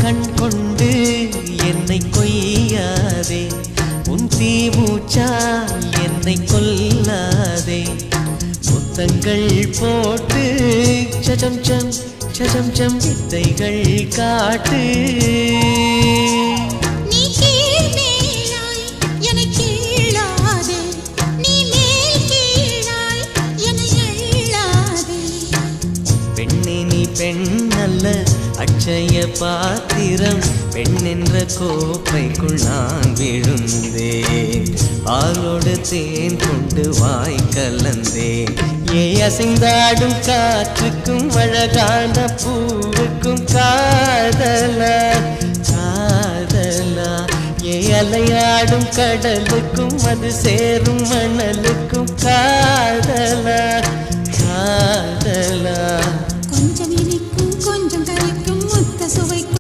கண் கொண்டு என்னை கொய்யாதே, உன் தீமூச்சா என்னை கொல்லாதே. முத்தங்கள் போட்டு சஜம் சம் சஜம் சம் வித்தைகள் காட்டு. பெண்ணல்ல அட்சய பாத்திரம், பெண் என்ற கோப்பைக்குள் நான் விழுந்தேன். பாலோடு தேன் கொண்டு வாய் கலந்தேன். ஏ அசைந்தாடும் காற்றுக்கும் அழகான பூவுக்கும் காதலா காதலா. ஏ அலையாடும் கடலுக்கும் அது சேரும் மணலுக்கும் காதலா காதலா.